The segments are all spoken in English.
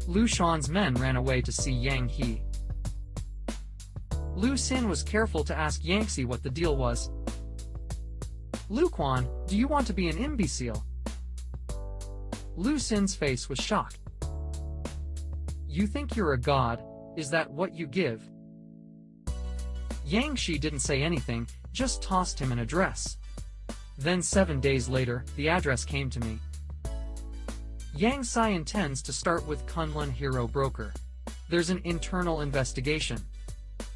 Lu Shan's men ran away to see Yang He. Lu Xin was careful to ask Yangtze what the deal was. "Lu Quan, do you want to be an imbecile?" Lu Xin's face was shocked. "You think you're a god, is that what you give?" Yang Shi didn't say anything, just tossed him an address. Then 7 days later, the address came to me. Yang Sai intends to start with Kunlun Hero Broker. There's an internal investigation.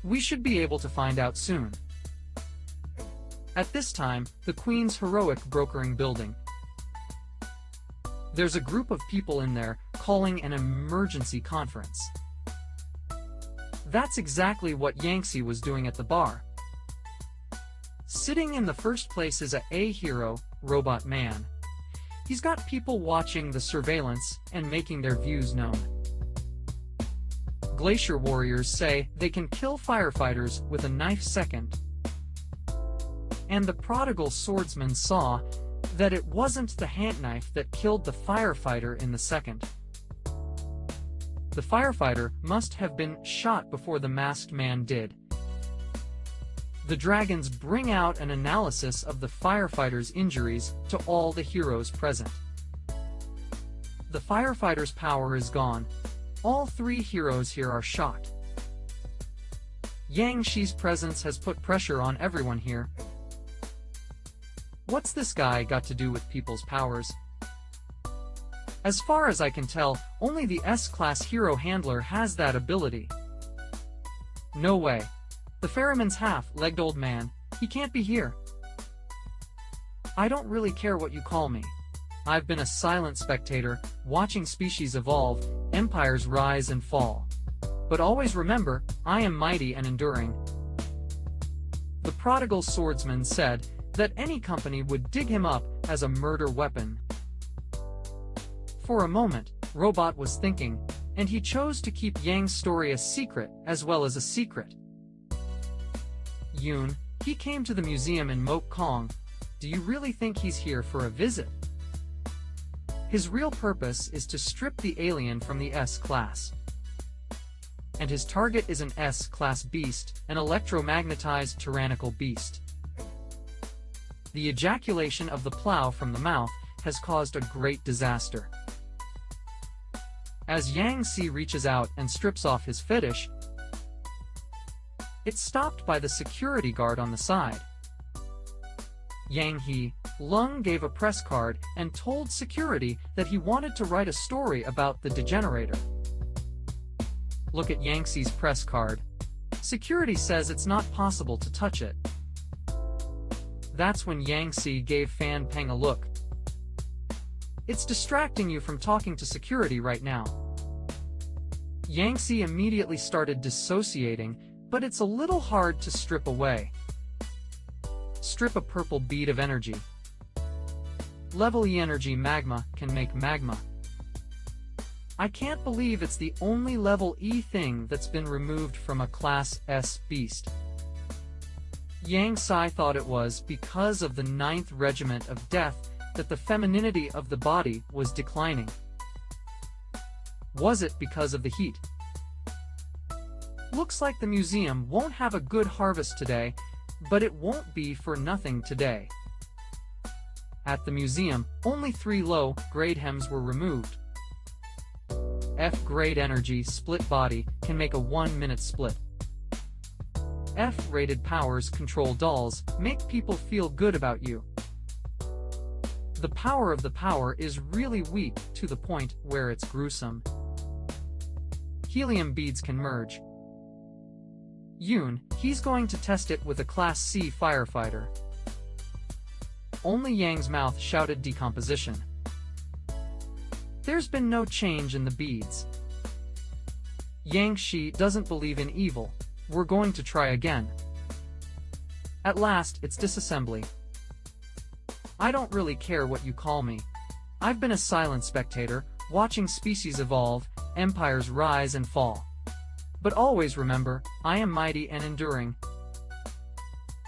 We should be able to find out soon. At this time, the Queen's Heroic Brokering Building. There's a group of people in there, calling an emergency conference. That's exactly what Yangtze was doing at the bar. Sitting in the first place is a hero, Robot Man. He's got people watching the surveillance and making their views known. Glacier warriors say they can kill firefighters with a knife second. And the prodigal swordsman saw that it wasn't the hand knife that killed the firefighter in the second. The firefighter must have been shot before the masked man did. The dragons bring out an analysis of the firefighter's injuries to all the heroes present. The firefighter's power is gone. All 3 heroes here are shocked. Yang Shi's presence has put pressure on everyone here. What's this guy got to do with people's powers? As far as I can tell, only the S-Class hero handler has that ability. No way. The ferryman's half-legged old man, he can't be here. I don't really care what you call me. I've been a silent spectator, watching species evolve, empires rise and fall. But always remember, I am mighty and enduring. The prodigal swordsman said that any company would dig him up as a murder weapon. For a moment, Robot was thinking, and he chose to keep Yang's story a secret as well as a secret. Yoon, he came to the museum in Mok Kong. Do you really think he's here for a visit? His real purpose is to strip the alien from the S-Class. And his target is an S-Class beast, an electromagnetized tyrannical beast. The ejaculation of the plow from the mouth has caused a great disaster. As Yang Si reaches out and strips off his fetish, it's stopped by the security guard on the side. Yang He, Lung gave a press card and told security that he wanted to write a story about the degenerator. Look at Yang Si's press card. Security says it's not possible to touch it. That's when Yang Si gave Fan Peng a look. It's distracting you from talking to security right now. Yang Si immediately started dissociating, but it's a little hard to strip away. Strip a purple bead of energy. Level E energy magma can make magma. I can't believe it's the only level E thing that's been removed from a Class S beast. Yang Sai thought it was because of the 9th Regiment of Death that the femininity of the body was declining. Was it because of the heat? Looks like the museum won't have a good harvest today, but it won't be for nothing today. At the museum, only 3 low-grade hems were removed. F-grade energy split body can make a 1-minute split. F-rated powers control dolls, make people feel good about you. The power of the power is really weak to the point where it's gruesome. Helium beads can merge. Yoon, he's going to test it with a Class C firefighter. Only Yang's mouth shouted decomposition. There's been no change in the beads. Yang Shi doesn't believe in evil. We're going to try again. At last, it's disassembly. I don't really care what you call me. I've been a silent spectator, watching species evolve, empires rise and fall. But always remember, I am mighty and enduring.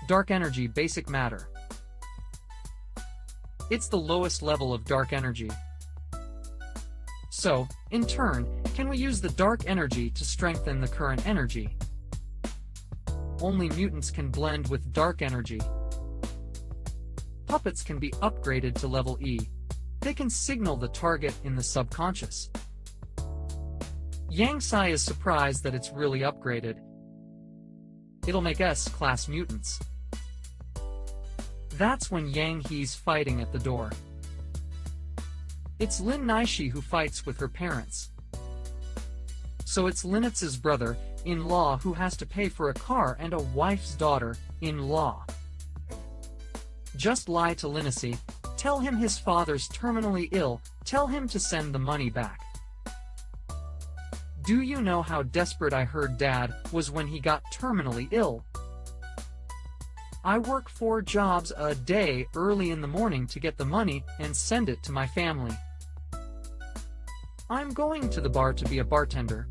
Dark energy basic matter. It's the lowest level of dark energy. So, in turn, Can we use the dark energy to strengthen the current energy? Only mutants can blend with dark energy. Puppets can be upgraded to level E. They can signal the target in the subconscious. Yang Sai is surprised that it's really upgraded. It'll make S-class mutants. That's when Yang He's fighting at the door. It's Lin Naishi who fights with her parents. So it's Linitz's brother-in-law who has to pay for a car and a wife's daughter-in-law. Just lie to Linici, tell him his father's terminally ill, tell him to send the money back. Do you know how desperate I heard Dad was when he got terminally ill? I work 4 jobs a day early in the morning to get the money and send it to my family. I'm going to the bar to be a bartender.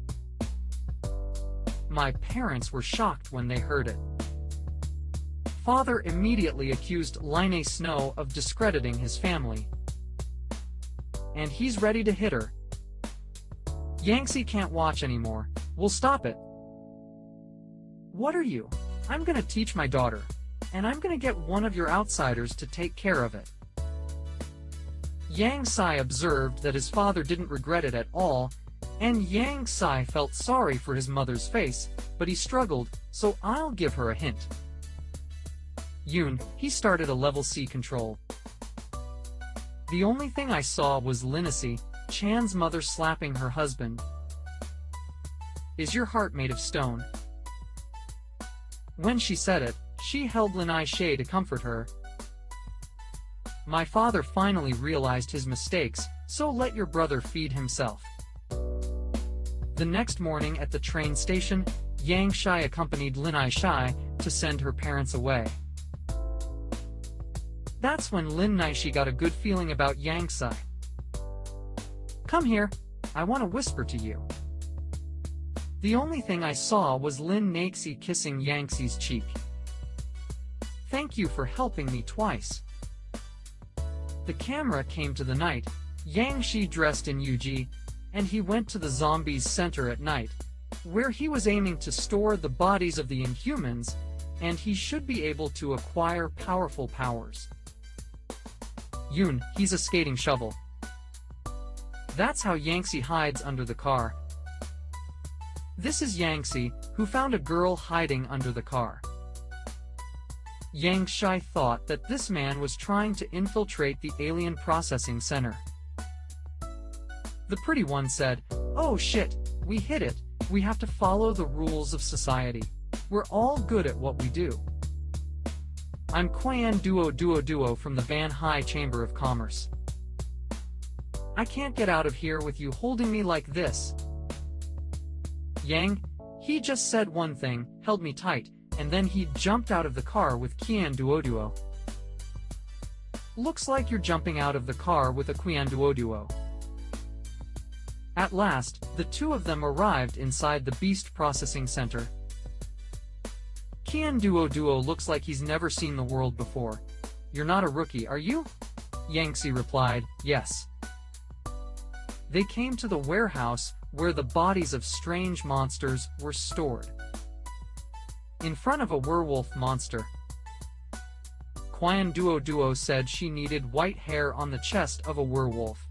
My parents were shocked when they heard it. Father immediately accused Line Snow of discrediting his family. And he's ready to hit her. Yangtze can't watch anymore. We'll stop it. What are you? I'm gonna teach my daughter. And I'm gonna get one of your outsiders to take care of it. Yang Sai observed that his father didn't regret it at all, and Yang Sai felt sorry for his mother's face, but he struggled, so I'll give her a hint. Yoon, he started a level C control. The only thing I saw was Linici, Chan's mother slapping her husband. Is your heart made of stone? When she said it, she held Lin Aisha to comfort her. My father finally realized his mistakes, so let your brother feed himself. The next morning at the train station, Yang Shai accompanied Lin Aisha to send her parents away. That's when Lin Naishi got a good feeling about Yang Sai. Come here, I want to whisper to you. The only thing I saw was Lin Naixi kissing Yangtze's cheek. Thank you for helping me twice. The camera came to the night, Yang Shi dressed in Yuji, and he went to the zombies center at night, where he was aiming to store the bodies of the Inhumans, and he should be able to acquire powerful powers. Yoon, he's a skating shovel. That's how Yangtze hides under the car. This is Yangtze, who found a girl hiding under the car. Yang Shai thought that this man was trying to infiltrate the alien processing center. The pretty one said, "Oh shit, we hit it, we have to follow the rules of society. We're all good at what we do." I'm Quayan Duo from the Van High Chamber of Commerce. I can't get out of here with you holding me like this. Yang, he just said one thing, held me tight, and then he jumped out of the car with Qian Duo. Looks like you're jumping out of the car with a Qian Duo. At last, the two of them arrived inside the Beast Processing Center. Qian Duo looks like he's never seen the world before. You're not a rookie, are you? Yangtze replied, yes. They came to the warehouse where the bodies of strange monsters were stored. In front of a werewolf monster. Qian Duo said she needed white hair on the chest of a werewolf.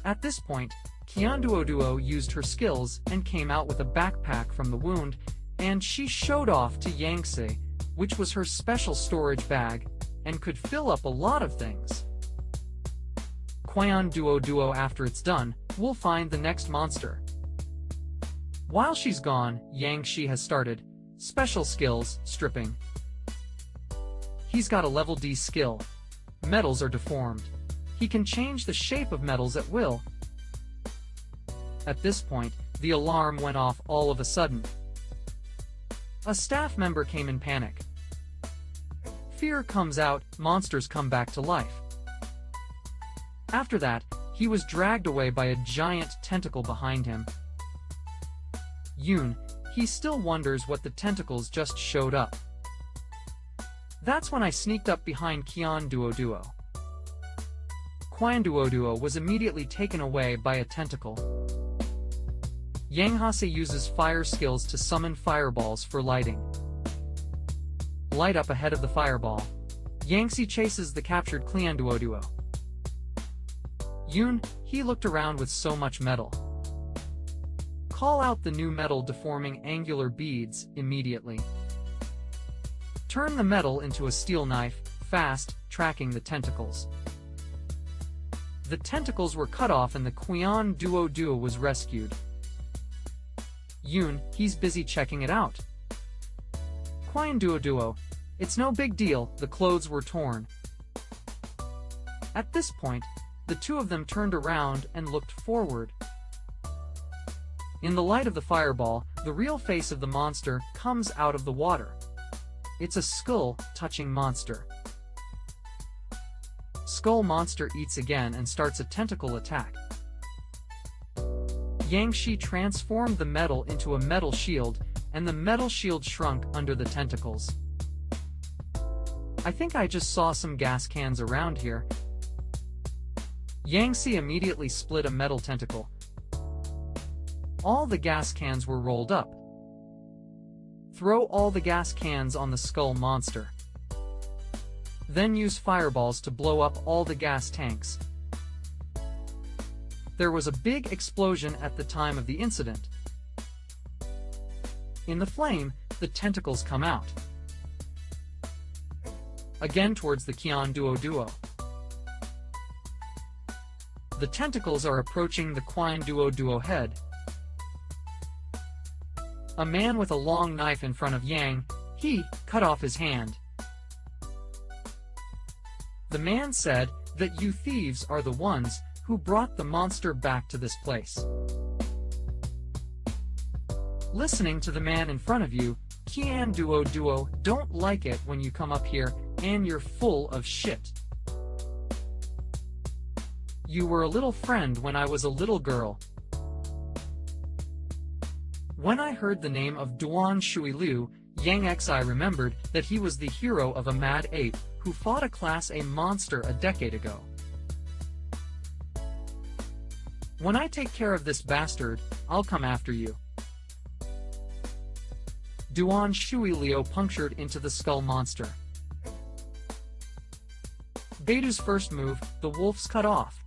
At this point, Qian Duo used her skills and came out with a backpack from the wound, and she showed off to Yangtze, which was her special storage bag, and could fill up a lot of things. Qian Duo after it's done, we'll find the next monster. While she's gone, Yang Shi has started special skills, stripping. He's got a level D skill. Metals are deformed. He can change the shape of metals at will. At this point, the alarm went off all of a sudden. A staff member came in panic. Fear comes out, monsters come back to life. After that, he was dragged away by a giant tentacle behind him. Yoon, he still wonders what the tentacles just showed up. That's when I sneaked up behind Qian Duo. Qian Duo was immediately taken away by a tentacle. Yang Hase uses fire skills to summon fireballs for lighting. Light up ahead of the fireball. Yangtze chases the captured Cleanduoduo. Yoon, he looked around with so much metal. Call out the new metal deforming angular beads immediately. Turn the metal into a steel knife, fast, tracking the tentacles. The tentacles were cut off and the Cleanduoduo was rescued. Yoon, he's busy checking it out. Cleanduoduo, it's no big deal, the clothes were torn. At this point, the two of them turned around and looked forward. In the light of the fireball, the real face of the monster comes out of the water. It's a skull-touching monster. Skull monster eats again and starts a tentacle attack. Yangtze transformed the metal into a metal shield, and the metal shield shrunk under the tentacles. I think I just saw some gas cans around here. Yangtze immediately split a metal tentacle. All the gas cans were rolled up. Throw all the gas cans on the skull monster. Then use fireballs to blow up all the gas tanks. There was a big explosion at the time of the incident. In the flame, the tentacles come out. Again towards the Cleanduoduo. The tentacles are approaching the Cleanduoduo head. A man with a long knife in front of Yang, he cut off his hand. The man said that you thieves are the ones who brought the monster back to this place. Listening to the man in front of you, Cleanduoduo don't like it when you come up here and you're full of shit. You were a little friend when I was a little girl. When I heard the name of Duan Shuilu, Yang Xi remembered that he was the hero of a mad ape who fought a Class A monster a decade ago. When I take care of this bastard, I'll come after you. Duan Shuilio punctured into the skull monster. Beidu's first move, the wolf's cut off.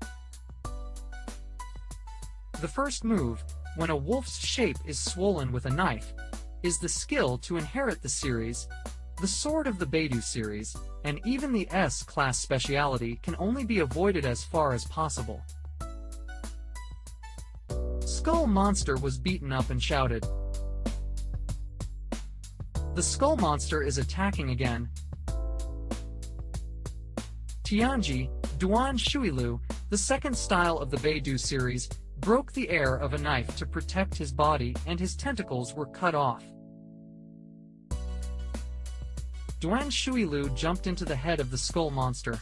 The first move, when a wolf's shape is swollen with a knife, is the skill to inherit the series. The sword of the Beidu series, and even the S-class speciality can only be avoided as far as possible. Skull monster was beaten up and shouted. The skull monster is attacking again. Tianji, Duan Shuilu, the second style of the Beidu series, broke the air of a knife to protect his body and his tentacles were cut off. Duan Shuilu jumped into the head of the skull monster.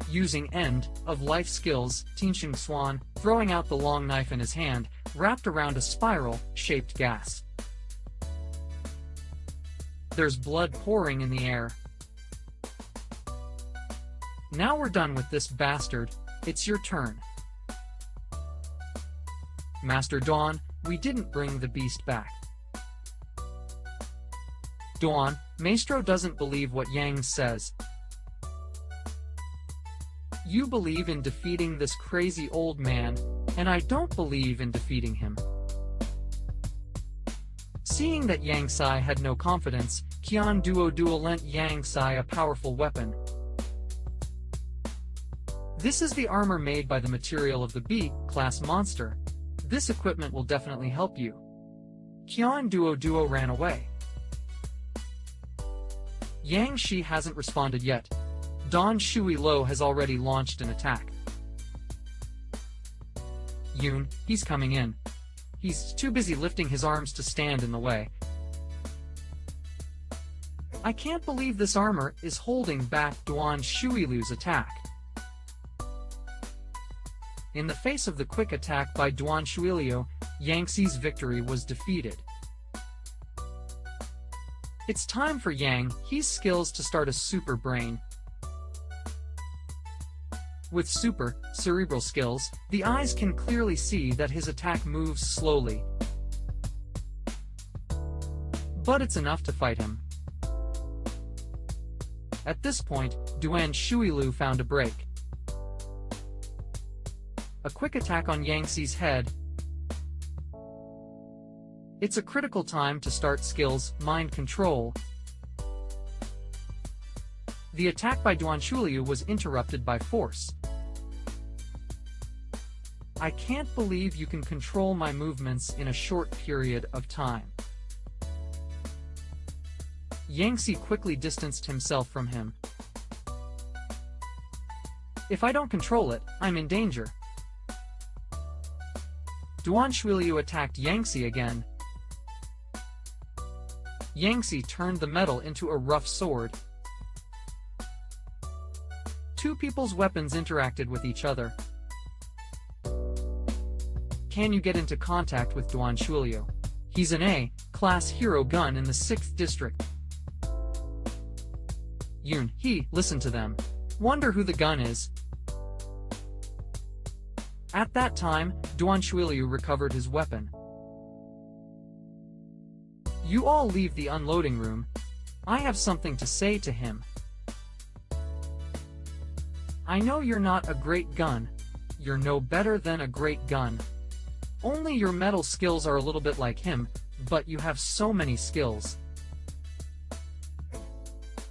Using end-of-life skills, Tianxing Swan, throwing out the long knife in his hand, wrapped around a spiral-shaped gas. There's blood pouring in the air. Now we're done with this bastard, it's your turn. Master Dawn, we didn't bring the beast back. Dawn, Maestro doesn't believe what Yang says. You believe in defeating this crazy old man, and I don't believe in defeating him. Seeing that Yang Sai had no confidence, Cleanduoduo lent Yang Sai a powerful weapon. This is the armor made by the material of the B-class monster. This equipment will definitely help you. Cleanduoduo ran away. Yang Shi hasn't responded yet. Don Shui Lo has already launched an attack. Yoon, he's coming in. He's too busy lifting his arms to stand in the way. I can't believe this armor is holding back Duan Shuilu's attack. In the face of the quick attack by Duan Shuilio, Yangtze's victory was defeated. It's time for Yang He's skills to start a super brain. With super, cerebral skills, the eyes can clearly see that his attack moves slowly. But it's enough to fight him. At this point, Duan Shuilu found a break. A quick attack on Yangxi's head. It's a critical time to start skills, mind control. The attack by Duan Shuilu was interrupted by force. I can't believe you can control my movements in a short period of time. Yangxi quickly distanced himself from him. If I don't control it, I'm in danger. Duan Shuilu attacked Yangxi again. Yangxi turned the metal into a rough sword. Two people's weapons interacted with each other. Can you get into contact with Duan Shuilu? He's an A-class hero gun in the 6th district. Yoon, listen to them. Wonder who the gun is. At that time, Duan Shuilu recovered his weapon. You all leave the unloading room. I have something to say to him. I know you're not a great gun. You're no better than a great gun. Only your metal skills are a little bit like him, but you have so many skills.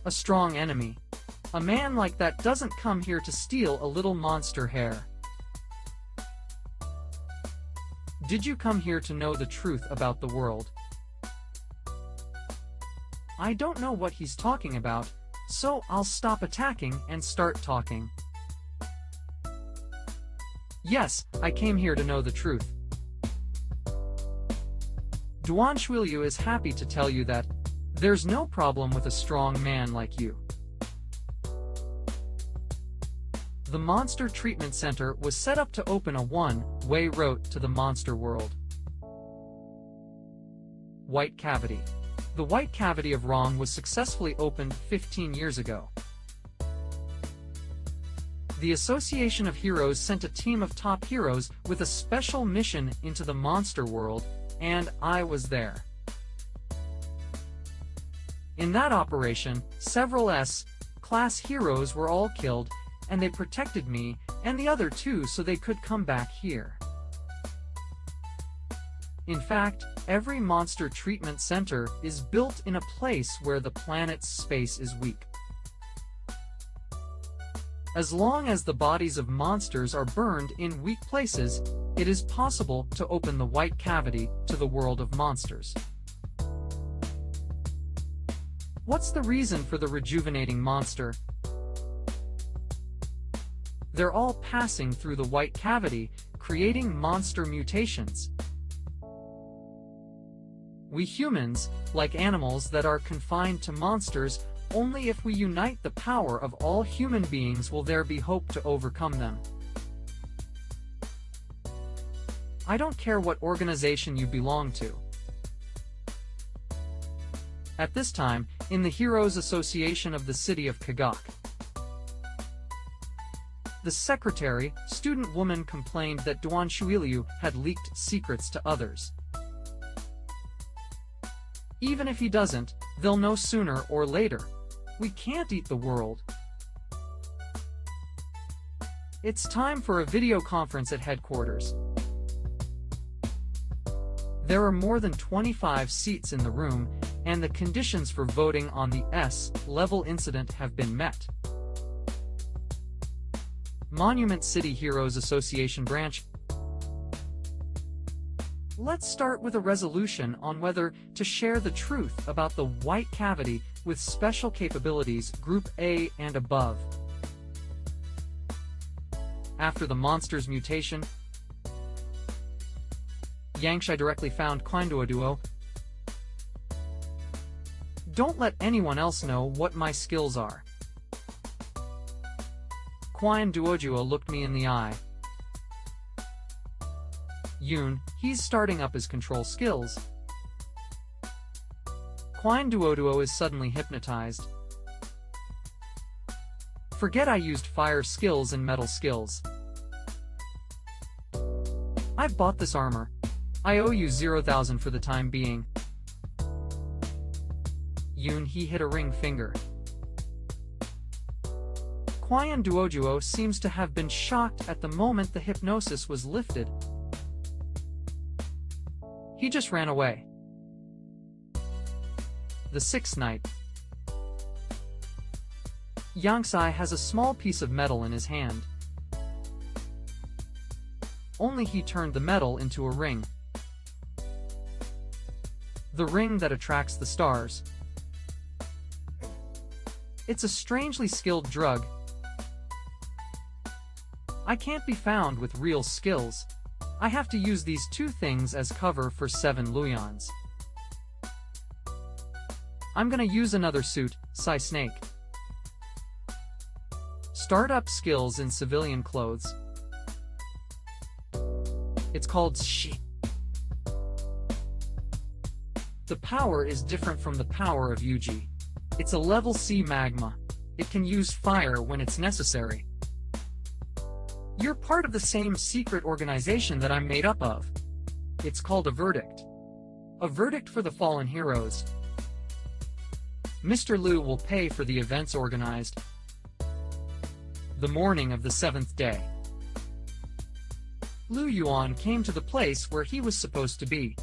A strong enemy. A man like that doesn't come here to steal a little monster hair. Did you come here to know the truth about the world? I don't know what he's talking about, so I'll stop attacking and start talking. Yes, I came here to know the truth. Duan Shuilu is happy to tell you that there's no problem with a strong man like you. The Monster Treatment Center was set up to open a one-way route to the monster world. White Cavity. The White Cavity of Rong was successfully opened 15 years ago. The Association of Heroes sent a team of top heroes with a special mission into the monster world, and I was there. In that operation, several S-class heroes were all killed, and they protected me and the other two so they could come back here. In fact, every monster treatment center is built in a place where the planet's space is weak. As long as the bodies of monsters are burned in weak places, it is possible to open the White Cavity to the world of monsters. What's the reason for the rejuvenating monster? They're all passing through the White Cavity, creating monster mutations. We humans, like animals that are confined to monsters, only if we unite the power of all human beings will there be hope to overcome them. I don't care what organization you belong to. At this time, in the Heroes Association of the city of Kagak, the secretary, student woman, complained that Duan Shuilu had leaked secrets to others. Even if he doesn't, they'll know sooner or later. We can't eat the world. It's time for a video conference at headquarters. There are more than 25 seats in the room, and the conditions for voting on the S-level incident have been met. Monument City Heroes Association branch. Let's start with a resolution on whether to share the truth about the White Cavity with special capabilities Group A and above. After the monster's mutation, Yangxi directly found Duo. Don't let anyone else know what my skills are. Duo looked me in the eye. Yoon, he's starting up his control skills. Duo is suddenly hypnotized. Forget I used fire skills and metal skills. I've bought this armor. I owe you 0,000 for the time being. He hit a ring finger. Qian Duojuo seems to have been shocked at the moment the hypnosis was lifted. He just ran away. The sixth night. Yangsai has a small piece of metal in his hand. Only he turned the metal into a ring. The ring that attracts the stars. It's a strangely skilled drug. I can't be found with real skills. I have to use these two things as cover for 7 Luyans. I'm gonna use another suit, Psy Snake. Startup skills in civilian clothes. It's called Shi. The power is different from the power of Yuji. It's a level C magma. It can use fire when it's necessary. You're part of the same secret organization that I'm made up of. It's called a verdict. A verdict for the fallen heroes. Mr. Liu will pay for the events organized. The morning of the 7th day. Lu Yuan came to the place where he was supposed to be.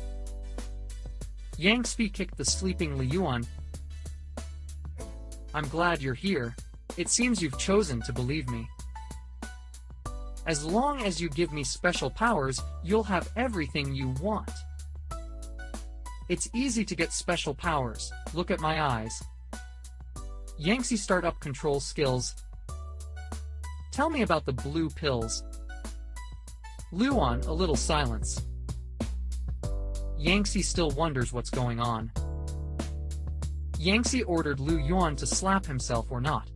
Yang Spi kicked the sleeping Li Yuan. I'm glad you're here. It seems you've chosen to believe me. As long as you give me special powers, you'll have everything you want. It's easy to get special powers. Look at my eyes. Yangtze startup control skills. Tell me about the blue pills. Luan, a little silence. Yangtze still wonders what's going on. Yangtze ordered Lu Yuan to slap himself or not.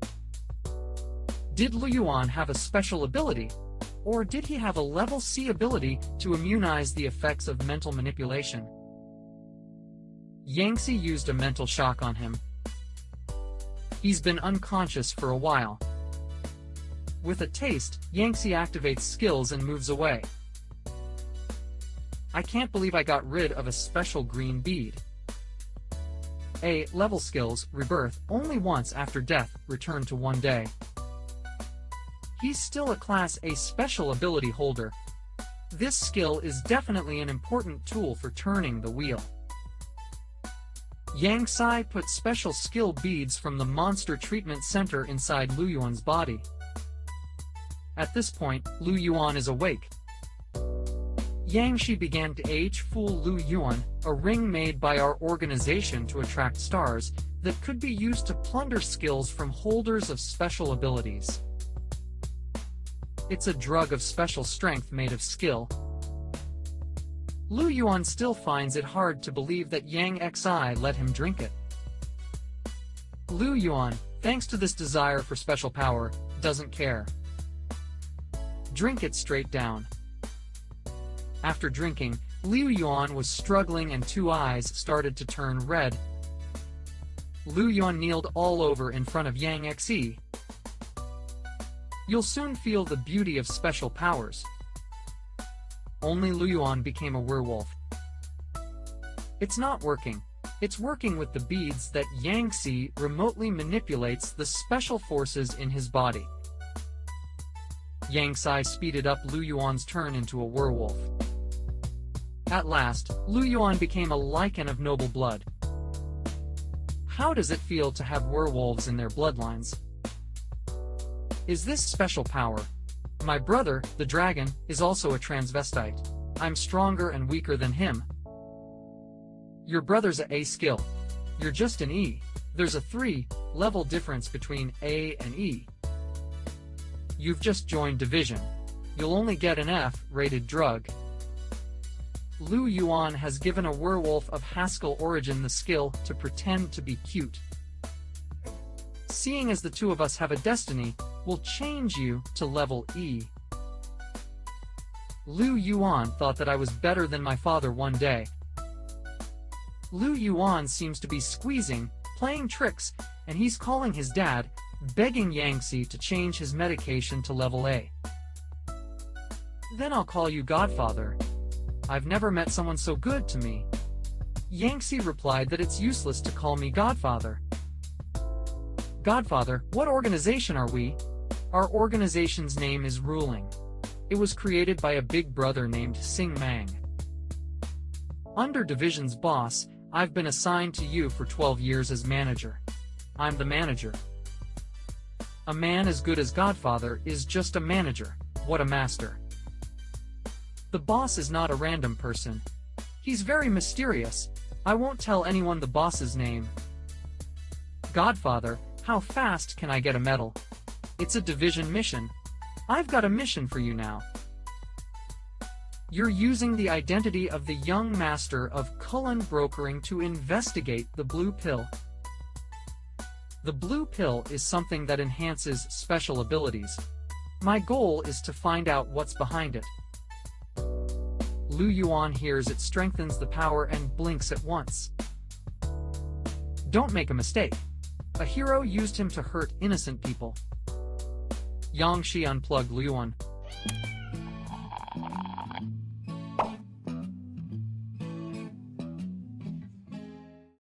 Did Lu Yuan have a special ability? Or did he have a level C ability to immunize the effects of mental manipulation? Yangtze used a mental shock on him. He's been unconscious for a while. With a taste, Yangtze activates skills and moves away. I can't believe I got rid of a special green bead. A. Level skills, rebirth, only once after death, return to 1 day. He's still a Class A special ability holder. This skill is definitely an important tool for turning the wheel. Yang Sai put special skill beads from the monster treatment center inside Lu Yuan's body. At this point, Lu Yuan is awake. Yang Shi began to age-fool Lu Yuan, a ring made by our organization to attract stars that could be used to plunder skills from holders of special abilities. It's a drug of special strength made of skill. Lu Yuan still finds it hard to believe that Yang Xi let him drink it. Lu Yuan, thanks to this desire for special power, doesn't care. Drink it straight down. After drinking, Liu Yuan was struggling and 2 eyes started to turn red. Lu Yuan kneeled all over in front of Yang Xi. You'll soon feel the beauty of special powers. Only Lu Yuan became a werewolf. It's not working. It's working with the beads that Yang Xi remotely manipulates the special forces in his body. Yang Sai speeded up Lu Yuan's turn into a werewolf. At last, Lu Yuan became a lichen of noble blood. How does it feel to have werewolves in their bloodlines? Is this special power? My brother, the dragon, is also a transvestite. I'm stronger and weaker than him. Your brother's a A skill. You're just an E. There's a 3-level difference between A and E. You've just joined division. You'll only get an F-rated drug. Lu Yuan has given a werewolf of Haskell origin the skill to pretend to be cute. Seeing as the two of us have a destiny, we'll change you to level E. Lu Yuan thought that I was better than my father one day. Lu Yuan seems to be squeezing, playing tricks, and he's calling his dad, begging Yangtze to change his medication to level A. "Then I'll call you Godfather. I've never met someone so good to me." Yangtze replied that it's useless to call me Godfather. "Godfather, what organization are we?" "Our organization's name is Ruling. It was created by a big brother named Sing Mang. Under Division's boss, I've been assigned to you for 12 years as manager. I'm the manager." "A man as good as Godfather is just a manager. What a master." "The boss is not a random person. He's very mysterious. I won't tell anyone the boss's name." "Godfather, how fast can I get a medal? It's a division mission. I've got a mission for you now. You're using the identity of the young master of Cullen Brokering to investigate the blue pill. The blue pill is something that enhances special abilities. My goal is to find out what's behind it." Lu Yuan hears it strengthens the power and blinks at once. "Don't make a mistake. A hero used him to hurt innocent people." Yang Shi unplugged Lu Yuan.